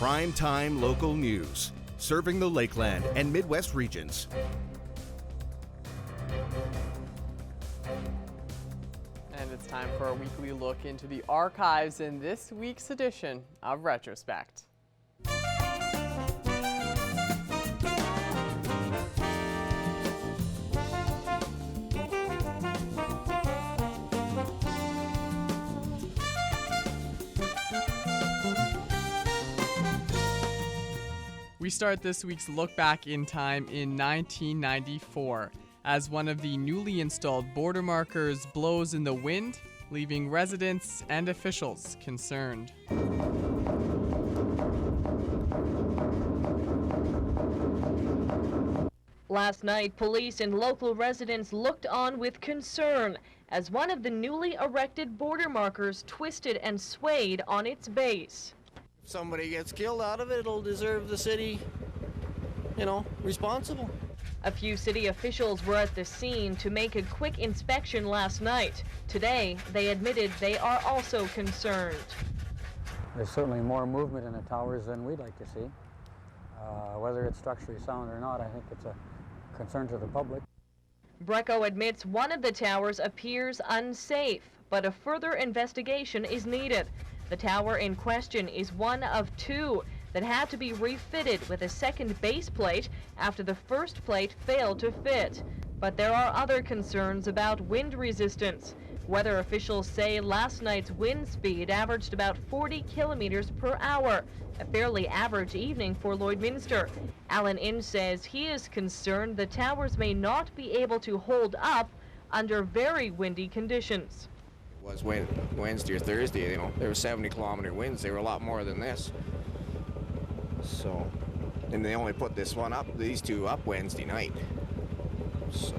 Prime time local news, serving the Lakeland and Midwest regions. And it's time for a weekly look into the archives in this week's edition of Retrospect. We start this week's look back in time in 1994 as one of the newly installed border markers blows in the wind, leaving residents and officials concerned. Last night, police and local residents looked on with concern as one of the newly erected border markers twisted and swayed on its base. If somebody gets killed out of it, it'll deserve the city, responsible. A few city officials were at the scene to make a quick inspection last night. Today, they admitted they are also concerned. There's certainly more movement in the towers than we'd like to see. Whether it's structurally sound or not, I think it's a concern to the public. Breco admits one of the towers appears unsafe, but a further investigation is needed. The tower in question is one of two that had to be refitted with a second base plate after the first plate failed to fit. But there are other concerns about wind resistance. Weather officials say last night's wind speed averaged about 40 kilometers per hour, a fairly average evening for Lloydminster. Alan Inge says he is concerned the towers may not be able to hold up under very windy conditions. It was Wednesday or Thursday, there were 70-kilometer winds. They were a lot more than this. So, and they only put these two up Wednesday night. So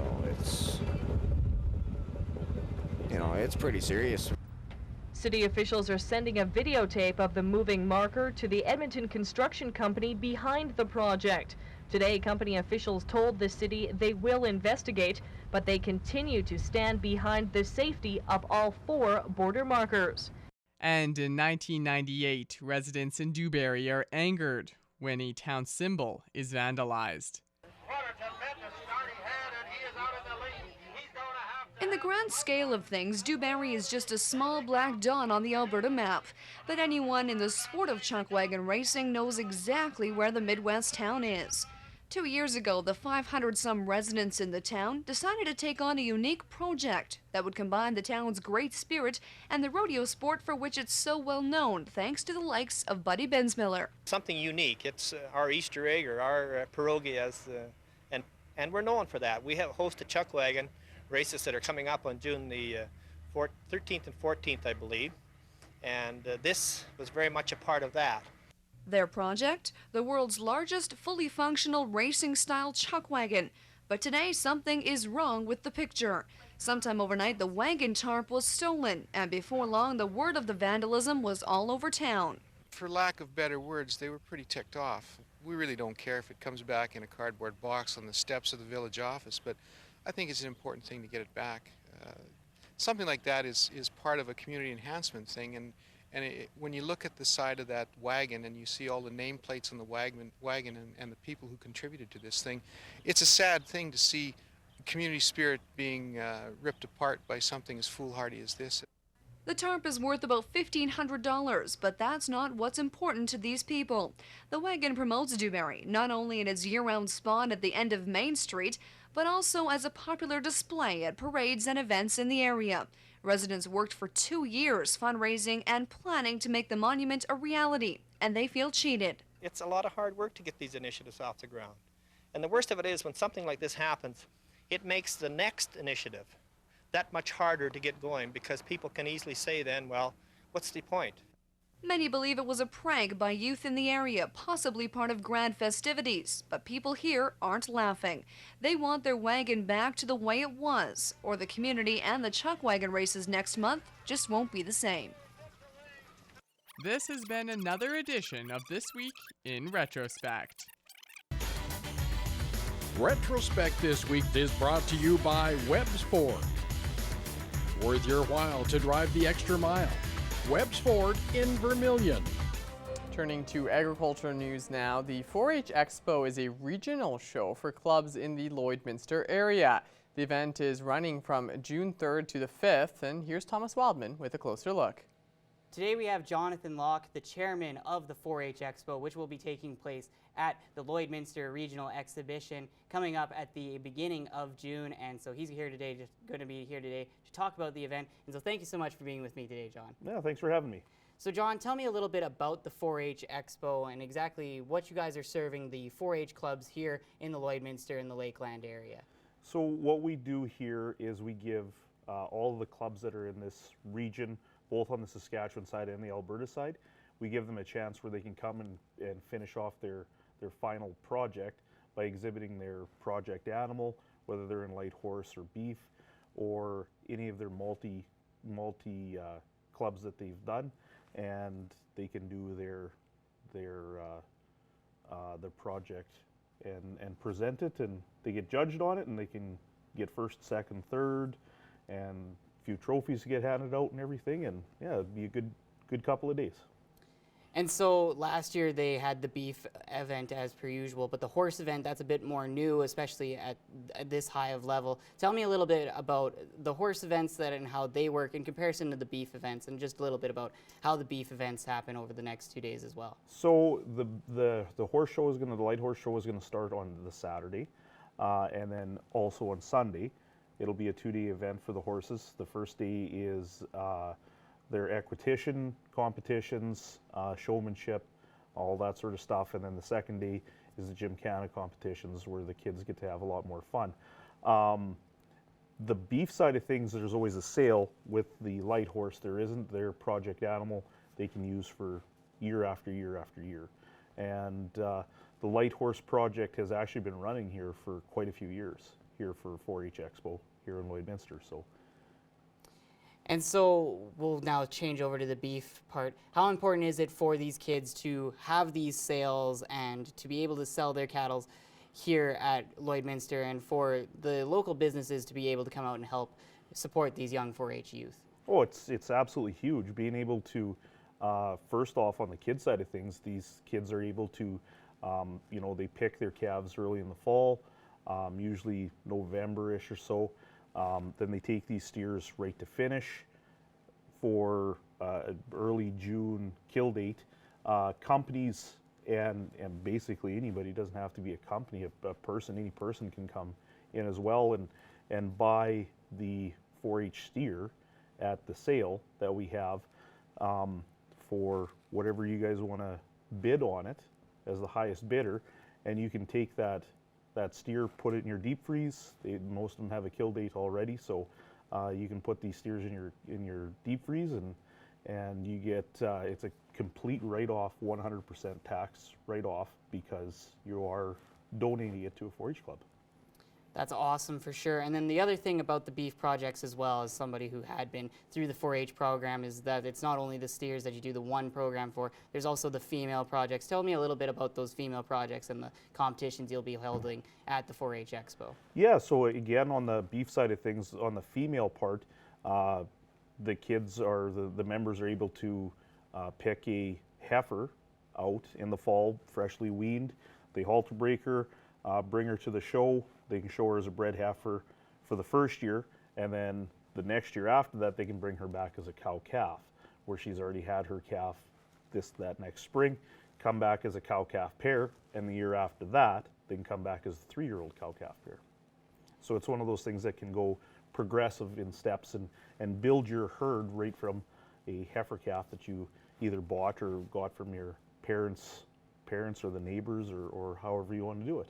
it's pretty serious. City officials are sending a videotape of the moving marker to the Edmonton construction company behind the project. Today, company officials told the city they will investigate, but they continue to stand behind the safety of all four border markers. And in 1998, residents in Dewberry are angered when a town symbol is vandalized. In the grand scale of things, Dewberry is just a small black dot on the Alberta map. But anyone in the sport of chuck wagon racing knows exactly where the Midwest town is. 2 years ago, the 500-some residents in the town decided to take on a unique project that would combine the town's great spirit and the rodeo sport for which it's so well known, thanks to the likes of Buddy Bensmiller. Something unique. It's our Easter egg or our pierogi, and we're known for that. We have hosted chuck wagon races that are coming up on June the 13th and 14th, I believe, and this was very much a part of that. Their project, the world's largest fully functional racing-style chuck wagon. But today, something is wrong with the picture. Sometime overnight, the wagon tarp was stolen, and before long, the word of the vandalism was all over town. For lack of better words, they were pretty ticked off. We really don't care if it comes back in a cardboard box on the steps of the village office, but I think it's an important thing to get it back. Something like that is part of a community enhancement thing, and when you look at the side of that wagon and you see all the nameplates on the wagon and the people who contributed to this thing, it's a sad thing to see community spirit being ripped apart by something as foolhardy as this. The tarp is worth about $1,500, but that's not what's important to these people. The wagon promotes Dewberry, not only in its year-round spot at the end of Main Street, but also as a popular display at parades and events in the area. Residents worked for 2 years fundraising and planning to make the monument a reality, and they feel cheated. It's a lot of hard work to get these initiatives off the ground. And the worst of it is when something like this happens, it makes the next initiative that much harder to get going, because people can easily say then, well, what's the point? Many believe it was a prank by youth in the area, possibly part of grand festivities. But people here aren't laughing. They want their wagon back to the way it was, or the community and the chuck wagon races next month just won't be the same. This has been another edition of This Week in Retrospect. Retrospect this week is brought to you by Webb's Ford. Worth your while to drive the extra mile. Webb's Ford in Vermilion. Turning to agriculture news now, the 4-H Expo is a regional show for clubs in the Lloydminster area. The event is running from June 3rd to the 5th, and here's Thomas Wildman with a closer look. Today we have Jonathan Locke, the chairman of the 4-H Expo, which will be taking place at the Lloydminster Regional Exhibition coming up at the beginning of June. And so he's here today, just going to be here today to talk about the event. And so thank you so much for being with me today, John. Yeah, thanks for having me. So John, tell me a little bit about the 4-H Expo and exactly what you guys are serving the 4-H clubs here in the Lloydminster and the Lakeland area. So what we do here is we give all of the clubs that are in this region, both on the Saskatchewan side and the Alberta side, we give them a chance where they can come and finish off their final project by exhibiting their project animal, whether they're in light horse or beef, or any of their multi clubs that they've done, and they can do their project and present it, and they get judged on it, and they can get first, second, third, and a few trophies to get handed out and everything, and yeah, it'd be a good couple of days. And so last year they had the beef event as per usual, but the horse event, that's a bit more new, especially at this high of level. Tell me a little bit about the horse events and how they work in comparison to the beef events, and just a little bit about how the beef events happen over the next 2 days as well. So the horse show is the light horse show is gonna start on the Saturday, and then also on Sunday. It'll be a 2-day event for the horses. The first day is their equitation competitions, showmanship, all that sort of stuff. And then the second day is the gymkhana competitions where the kids get to have a lot more fun. The beef side of things, there's always a sale. With the light horse, there isn't. Their project animal they can use for year after year after year. And the light horse project has actually been running here for quite a few years, here for 4-H Expo here in Lloydminster. And so we'll now change over to the beef part. How important is it for these kids to have these sales and to be able to sell their cattle here at Lloydminster, and for the local businesses to be able to come out and help support these young 4-H youth? Oh, it's absolutely huge. Being able to, first off, on the kids side of things, these kids are able to, they pick their calves early in the fall, usually November-ish or so. Then they take these steers right to finish for early June kill date. Companies and basically anybody, doesn't have to be a company, a person, any person can come in as well and buy the 4-H steer at the sale that we have for whatever you guys want to bid on it as the highest bidder, and you can take that steer, put it in your deep freeze. Most of them have a kill date already, so you can put these steers in your deep freeze, and you get it's a complete write-off, 100% tax write-off, because you are donating it to a 4-H club. That's awesome for sure. And then the other thing about the beef projects as well, as somebody who had been through the 4-H program, is that it's not only the steers that you do the one program for, there's also the female projects. Tell me a little bit about those female projects and the competitions you'll be holding at the 4-H Expo. Yeah, so again, on the beef side of things, on the female part, the kids the members are able to pick a heifer out in the fall, freshly weaned. They halter break her, bring her to the show. They can show her as a bred heifer for the first year, and then the next year after that, they can bring her back as a cow-calf, where she's already had her calf that next spring, come back as a cow-calf pair, and the year after that, they can come back as a 3-year-old cow-calf pair. So it's one of those things that can go progressive in steps and build your herd right from a heifer calf that you either bought or got from your parents or the neighbors, or however you want to do it.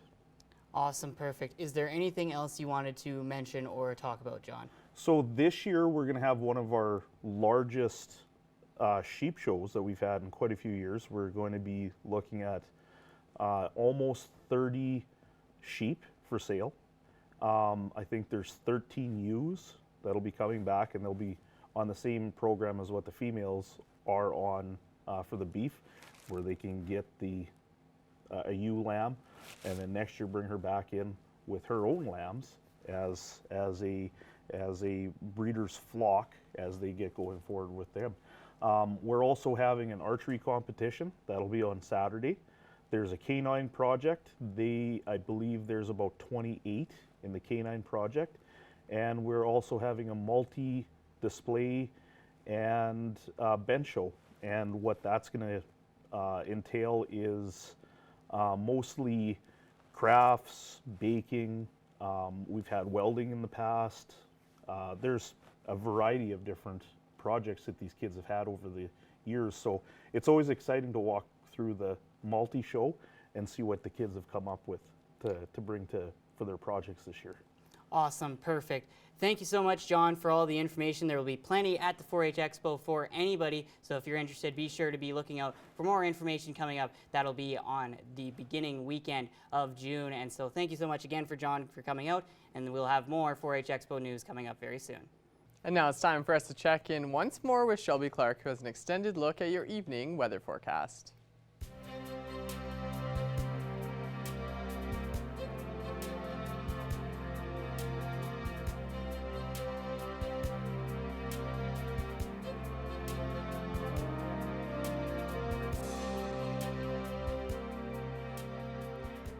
Awesome, perfect. Is there anything else you wanted to mention or talk about, John? So this year we're going to have one of our largest sheep shows that we've had in quite a few years. We're going to be looking at almost 30 sheep for sale. I think there's 13 ewes that'll be coming back, and they'll be on the same program as what the females are on for the beef, where they can get a ewe lamb, and then next year bring her back in with her own lambs as a breeder's flock as they get going forward with them. We're also having an archery competition. That'll be on Saturday. There's a canine project. I believe there's about 28 in the canine project. And we're also having a multi-display and bench show. And what that's going to entail is mostly crafts, baking. We've had welding in the past. There's a variety of different projects that these kids have had over the years. So it's always exciting to walk through the multi-show and see what the kids have come up with to bring for their projects this year. Awesome, perfect. Thank you so much, John, for all the information. There will be plenty at the 4-H Expo for anybody, so if you're interested, be sure to be looking out for more information coming up. That'll be on the beginning weekend of June, and so thank you so much again for John for coming out, and we'll have more 4-H Expo news coming up very soon. And now it's time for us to check in once more with Shelby Clark, who has an extended look at your evening weather forecast.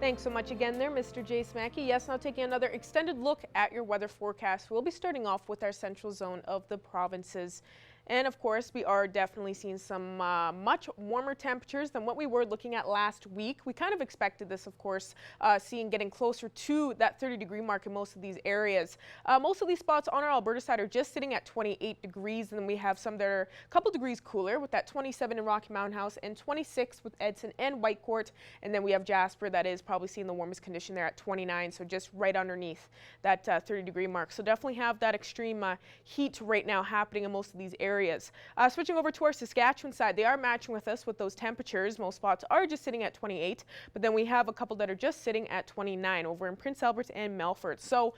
Thanks so much again there, Mr. Jace Mackey. Yes, now taking another extended look at your weather forecast. We'll be starting off with our central zone of the provinces. And of course, we are definitely seeing some much warmer temperatures than what we were looking at last week. We kind of expected this, of course, getting closer to that 30-degree mark in most of these areas. Most of these spots on our Alberta side are just sitting at 28 degrees, and then we have some that are a couple degrees cooler with that 27 in Rocky Mountain House and 26 with Edson and Whitecourt. And then we have Jasper that is probably seeing the warmest condition there at 29, so just right underneath that 30-degree mark. So definitely have that extreme heat right now happening in most of these areas. Switching over to our Saskatchewan side, they are matching with us with those temperatures. Most spots are just sitting at 28, but then we have a couple that are just sitting at 29 over in Prince Albert and Melfort. So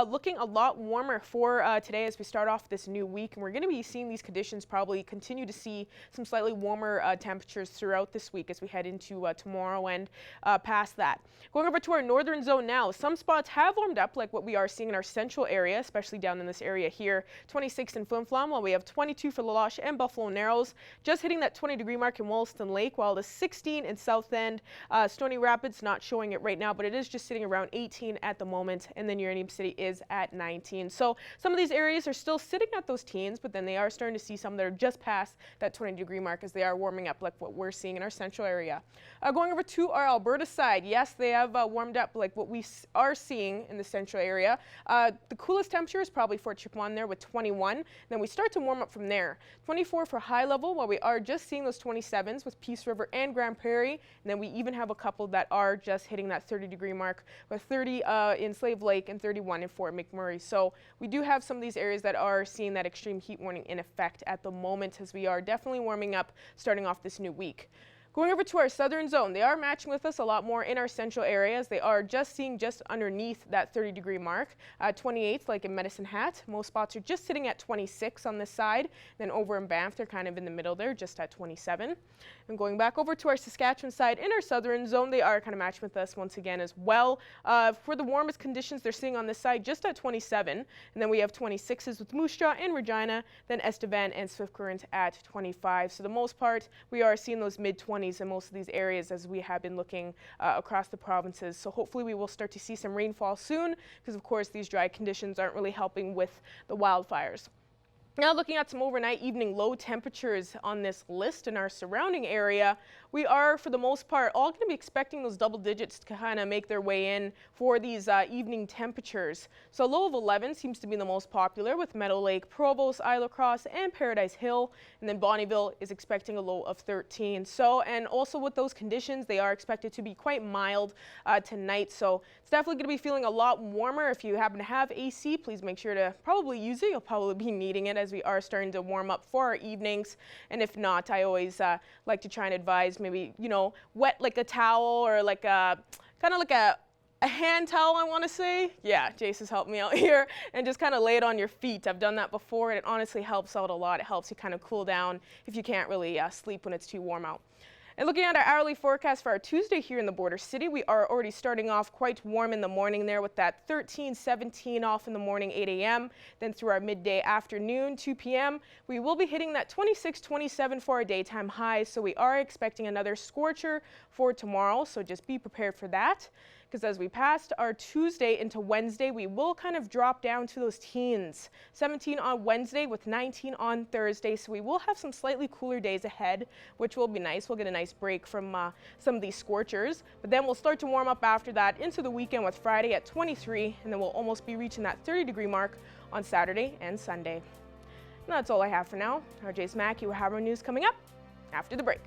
looking a lot warmer for today as we start off this new week, and we're going to be seeing these conditions probably continue to see some slightly warmer temperatures throughout this week as we head into tomorrow and past that. Going over to our northern zone now, some spots have warmed up like what we are seeing in our central area, especially down in this area here. 26 in Flin Flon, while we have 22 for La Loche and Buffalo Narrows, just hitting that 20-degree mark in Wollaston Lake, while the 16 in South End. Stony Rapids not showing it right now, but it is just sitting around 18 at the moment, and then Uranium City is at 19. So some of these areas are still sitting at those teens, but then they are starting to see some that are just past that 20-degree mark as they are warming up like what we're seeing in our central area. Going over to our Alberta side, yes, they have warmed up like what we are seeing in the central area. The coolest temperature is probably Fort Chipewyan there with 21. Then we start to warm up from there. 24 for high level, while we are just seeing those 27s with Peace River and Grand Prairie. And then we even have a couple that are just hitting that 30-degree mark with 30 in Slave Lake and 31 in Fort McMurray. So we do have some of these areas that are seeing that extreme heat warning in effect at the moment as we are definitely warming up starting off this new week. Going over to our southern zone, they are matching with us a lot more in our central areas. They are just seeing just underneath that 30-degree mark. 28 like in Medicine Hat. Most spots are just sitting at 26 on this side. Then over in Banff, they're kind of in the middle there, just at 27. And going back over to our Saskatchewan side, in our southern zone, they are kind of matching with us once again as well. For the warmest conditions they're seeing on this side, just at 27. And then we have 26s with Moose Jaw and Regina, then Estevan and Swift Current at 25. So the most part, we are seeing those mid-20s in most of these areas as we have been looking across the provinces. So hopefully we will start to see some rainfall soon because of course these dry conditions aren't really helping with the wildfires. Now looking at some overnight evening low temperatures on this list in our surrounding area, we are for the most part all going to be expecting those double digits to kind of make their way in for these evening temperatures. So a low of 11 seems to be the most popular with Meadow Lake, Provost, Isle Cross, and Paradise Hill. And then Bonnyville is expecting a low of 13. So, and also with those conditions, they are expected to be quite mild tonight. So it's definitely going to be feeling a lot warmer. If you happen to have AC, please make sure to probably use it. You'll probably be needing it as we are starting to warm up for our evenings. And if not, I always like to try and advise maybe, you know, wet like a towel or like a kind of like a hand towel, I want to say. Yeah, Jace has helped me out here. And just kind of lay it on your feet. I've done that before and it honestly helps out a lot. It helps you kind of cool down if you can't really sleep when it's too warm out. And looking at our hourly forecast for our Tuesday here in the border city, we are already starting off quite warm in the morning there with that 13, 17 off in the morning, 8 a.m. Then through our midday afternoon, 2 p.m., we will be hitting that 26, 27 for our daytime highs. So we are expecting another scorcher for tomorrow. So just be prepared for that. Because as we passed our Tuesday into Wednesday, we will kind of drop down to those teens. 17 on Wednesday with 19 on Thursday. So we will have some slightly cooler days ahead, which will be nice. We'll get a nice break from some of these scorchers. But then we'll start to warm up after that into the weekend with Friday at 23. And then we'll almost be reaching that 30-degree mark on Saturday and Sunday. And that's all I have for now. RJ Smacky will have our news coming up after the break.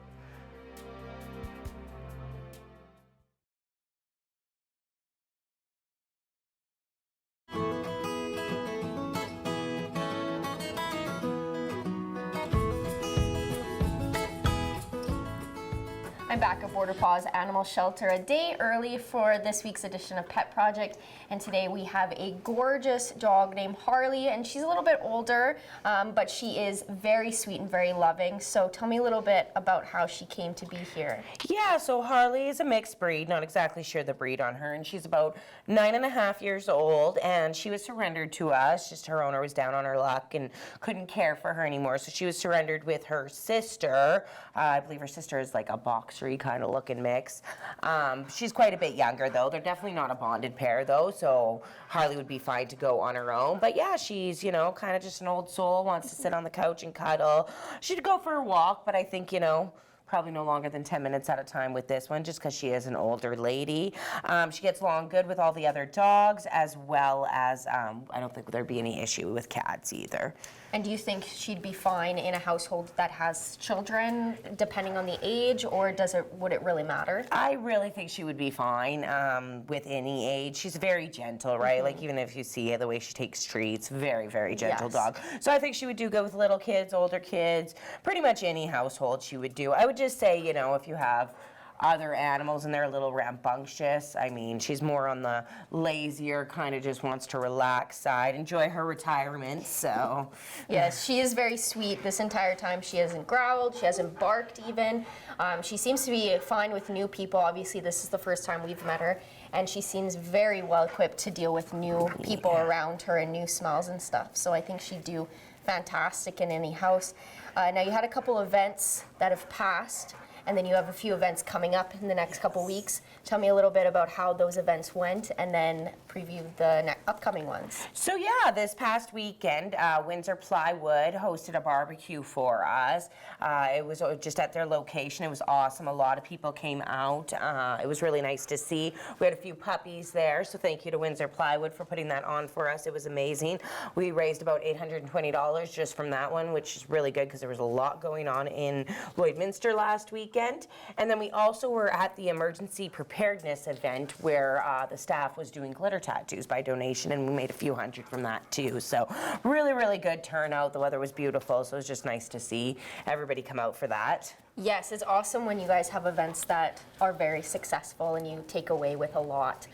I'm back at Border Paws Animal Shelter a day early for this week's edition of Pet Project, and today we have a gorgeous dog named Harley, and she's a little bit older, but she is very sweet and very loving. So tell me a little bit about how she came to be here. Yeah, so Harley is a mixed breed, not exactly sure the breed on her, and she's about 9.5 years old, and she was surrendered to us. Just her owner was down on her luck and couldn't care for her anymore, so she was surrendered with her sister. I believe her sister is like a boxery kind of looking mix. She's quite a bit younger though. They're definitely not a bonded pair though, so Harley would be fine to go on her own. But yeah, she's, you know, kind of just an old soul, wants to sit on the couch and cuddle. She'd go for a walk, but I think, you know, probably no longer than 10 minutes at a time with this one, just because she is an older lady. She gets along good with all the other dogs, as well as I don't think there'd be any issue with cats either. And do you think she'd be fine in a household that has children, depending on the age, or would it really matter? I really think she would be fine with any age. She's very gentle, right? Mm-hmm. Like even if you see the way she takes treats, very, very gentle Yes. dog. So I think she would do good with little kids, older kids, pretty much any household she would do. I would just say, you know, if you have other animals and they're a little rambunctious, I mean, she's more on the lazier, kind of just wants to relax side, enjoy her retirement, so. Yes, she is very sweet this entire time. She hasn't growled, she hasn't barked even. She seems to be fine with new people. Obviously, this is the first time we've met her, and she seems very well equipped to deal with new people around her and new smells and stuff. So I think she'd do fantastic in any house. Now, you had a couple events that have passed, and then you have a few events coming up in the next couple weeks. Tell me a little bit about how those events went, and then preview the upcoming ones. So yeah, this past weekend, Windsor Plywood hosted a barbecue for us. It was just at their location. It was awesome. A lot of people came out. It was really nice to see. We had a few puppies there, so thank you to Windsor Plywood for putting that on for us. It was amazing. We raised about $820 just from that one, which is really good because there was a lot going on in Lloydminster last weekend. And then we also were at the emergency preparedness event where the staff was doing glitter tattoos by donation, and we made a few hundred from that too. So really, really good turnout. The weather was beautiful, so it was just nice to see everybody come out for that. Yes, it's awesome when you guys have events that are very successful and you take away with a lot.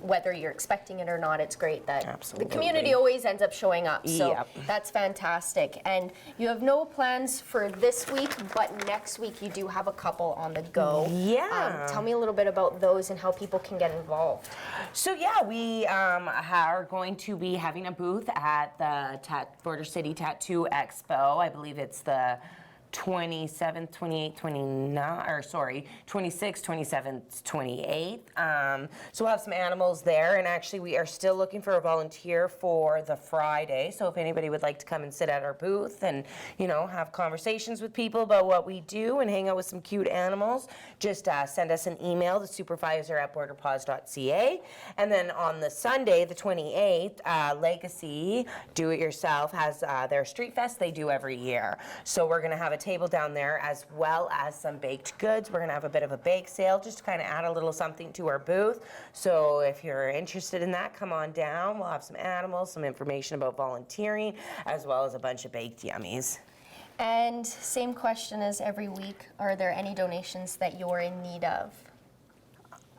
Whether you're expecting it or not, it's great that the community always ends up showing up. So that's fantastic. And you have no plans for this week, but next week you do have a couple on the go. Yeah. Tell me a little bit about those and how people can get involved. So yeah, we are going to be having a booth at the Border City Tattoo Expo. I believe it's the 27th, 28th, 26th, 27th, 28th. So we'll have some animals there, and actually we are still looking for a volunteer for the Friday. So if anybody would like to come and sit at our booth and, you know, have conversations with people about what we do and hang out with some cute animals, just send us an email, the supervisor@borderpaws.ca. And then on the Sunday, the 28th, Legacy Do It Yourself has their street fest they do every year. So we're going to have a table down there as well as some baked goods. We're going to have a bit of a bake sale just to kind of add a little something to our booth. So if you're interested in that, come on down. We'll have some animals, some information about volunteering, as well as a bunch of baked yummies. And same question as every week, are there any donations that you're in need of?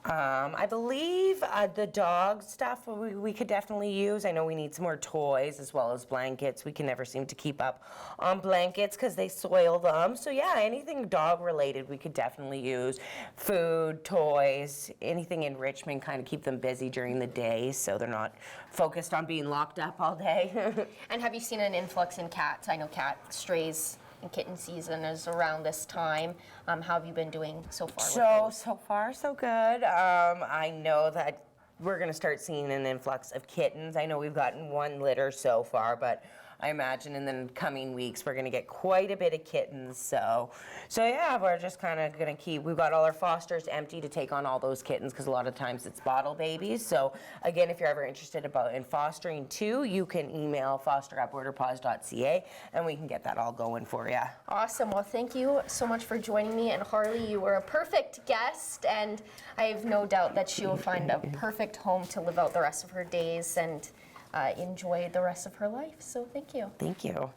I believe the dog stuff we could definitely use. I know we need some more toys as well as blankets. We can never seem to keep up on blankets because they soil them. So yeah, anything dog related we could definitely use. Food, toys, anything enrichment, kind of keep them busy during the day so they're not focused on being locked up all day. And have you seen an influx in cats? I know cat strays and kitten season is around this time. How have you been doing so far? So far, so good. I know that we're going to start seeing an influx of kittens. I know we've gotten one litter so far, but I imagine in the coming weeks we're going to get quite a bit of kittens. So yeah, we're just kind of going to keep. We've got all our fosters empty to take on all those kittens because a lot of times it's bottle babies. So again, if you're ever interested in fostering too, you can email foster@borderpaws.ca and we can get that all going for you. Awesome. Well, thank you so much for joining me. And Harley, you were a perfect guest, and I have no doubt that she will find a perfect home to live out the rest of her days and enjoy the rest of her life. So thank you. Thank you.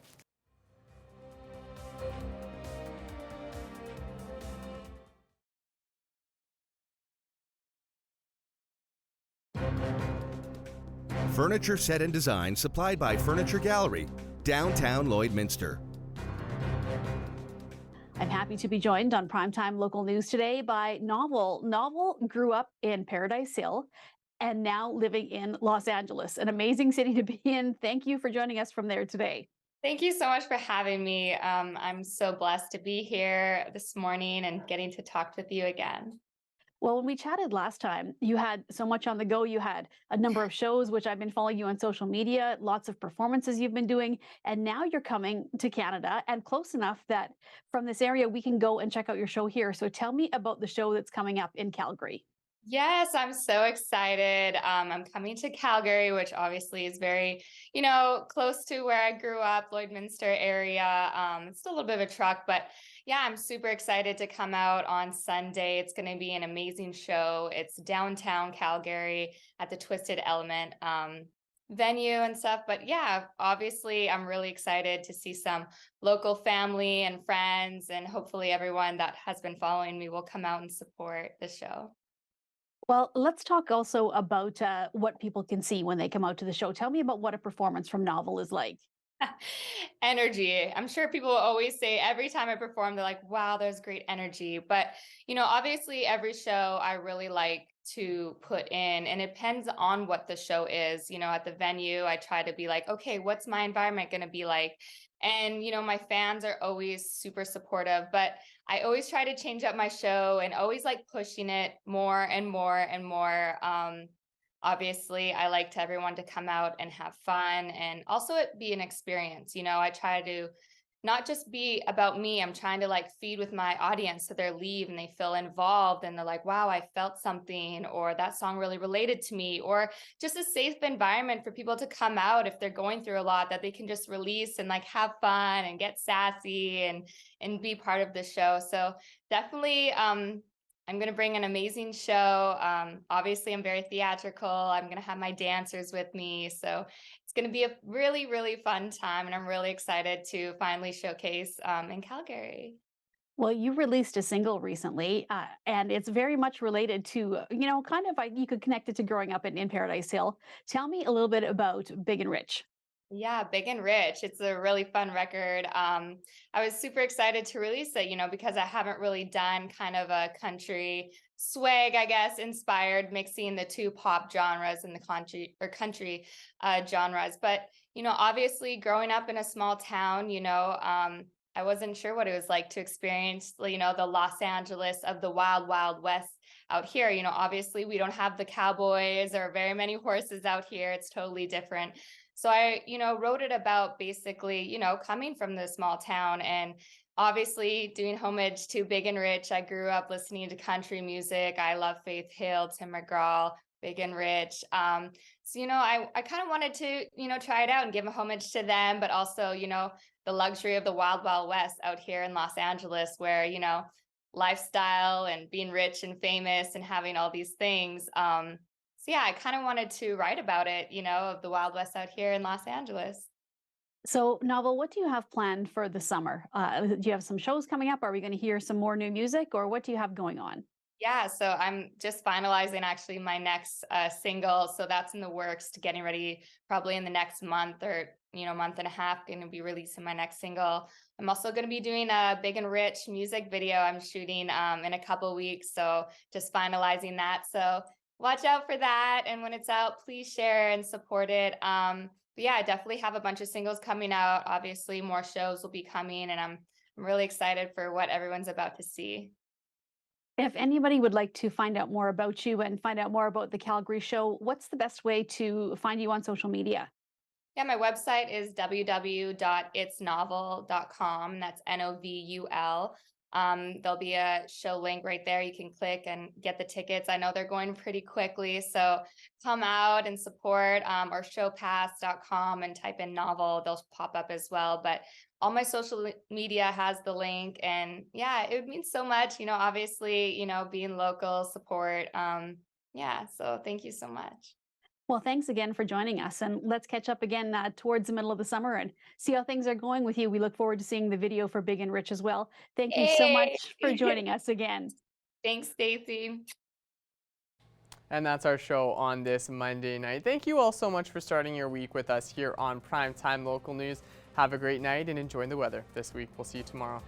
Furniture set and design supplied by Furniture Gallery, downtown Lloydminster. I'm happy to be joined on Primetime Local News today by Novel. Novel grew up in Paradise Hill and now living in Los Angeles, an amazing city to be in. Thank you for joining us from there today. Thank you so much for having me. I'm so blessed to be here this morning and getting to talk with you again. Well, when we chatted last time, you had so much on the go. You had a number of shows, which I've been following you on social media, lots of performances you've been doing, and now you're coming to Canada and close enough that from this area, we can go and check out your show here. So tell me about the show that's coming up in Calgary. Yes, I'm so excited. I'm coming to Calgary, which obviously is very, close to where I grew up, Lloydminster area. It's still a little bit of a truck, but yeah, I'm super excited to come out on Sunday. It's going to be an amazing show. It's downtown Calgary at the Twisted Element venue and stuff. But yeah, obviously, I'm really excited to see some local family and friends, and hopefully everyone that has been following me will come out and support the show. Well, let's talk also about what people can see when they come out to the show. Tell me about what a performance from Novel is like. Energy. I'm sure people always say every time I perform, they're like, wow, there's great energy. But, obviously every show I really like to put in, and it depends on what the show is. At the venue, I try to be like, okay, what's my environment going to be like? And, my fans are always super supportive, but I always try to change up my show and always like pushing it more and more and more. Obviously, I like everyone to come out and have fun and also it be an experience. I try to not just be about me. I'm trying to feed with my audience so they leave and they feel involved and they're like, wow, I felt something, or that song really related to me, or just a safe environment for people to come out if they're going through a lot, that they can just release and have fun and get sassy and be part of the show. So definitely, I'm going to bring an amazing show. Obviously, I'm very theatrical. I'm going to have my dancers with me. So it's going to be a really, really fun time. And I'm really excited to finally showcase in Calgary. Well, you released a single recently, and it's very much related to, kind of like you could connect it to growing up in Paradise Hill. Tell me a little bit about Big and Rich. Yeah, Big and Rich. It's a really fun record. I was super excited to release it, because I haven't really done kind of a country swag, I guess, inspired, mixing the two pop genres and the country genres. But, obviously growing up in a small town, I wasn't sure what it was like to experience, the Los Angeles of the wild, wild west out here. Obviously we don't have the cowboys or very many horses out here. It's totally different. So I, wrote it about basically, coming from the small town and obviously doing homage to Big and Rich. I grew up listening to country music. I love Faith Hill, Tim McGraw, Big and Rich. So, I kind of wanted to, try it out and give a homage to them, but also, the luxury of the wild, wild west out here in Los Angeles where, lifestyle and being rich and famous and having all these things. So yeah, I kind of wanted to write about it, of the Wild West out here in Los Angeles. So, Novel, what do you have planned for the summer? Do you have some shows coming up? Are we going to hear some more new music, or what do you have going on? Yeah, so I'm just finalizing actually my next single. So that's in the works, to getting ready probably in the next month or, month and a half, going to be releasing my next single. I'm also going to be doing a Big and Rich music video I'm shooting in a couple weeks. So just finalizing that. So watch out for that. And when it's out, please share and support it. But yeah, I definitely have a bunch of singles coming out. Obviously, more shows will be coming, and I'm really excited for what everyone's about to see. If anybody would like to find out more about you and find out more about the Calgary show, what's the best way to find you on social media? Yeah, my website is www.itsnovel.com. That's Novul. There'll be a show link right there. You can click and get the tickets. I know they're going pretty quickly, so come out and support, or showpass.com and type in novel. They'll pop up as well. But all my social media has the link, and yeah, it would mean so much. Obviously, being local, support. Yeah, so thank you so much. Well, thanks again for joining us, and let's catch up again towards the middle of the summer and see how things are going with you. We look forward to seeing the video for Big and Rich as well. Thank you so much for joining us again. Thanks, Stacey. And that's our show on this Monday night. Thank you all so much for starting your week with us here on Primetime Local News. Have a great night and enjoy the weather this week. We'll see you tomorrow.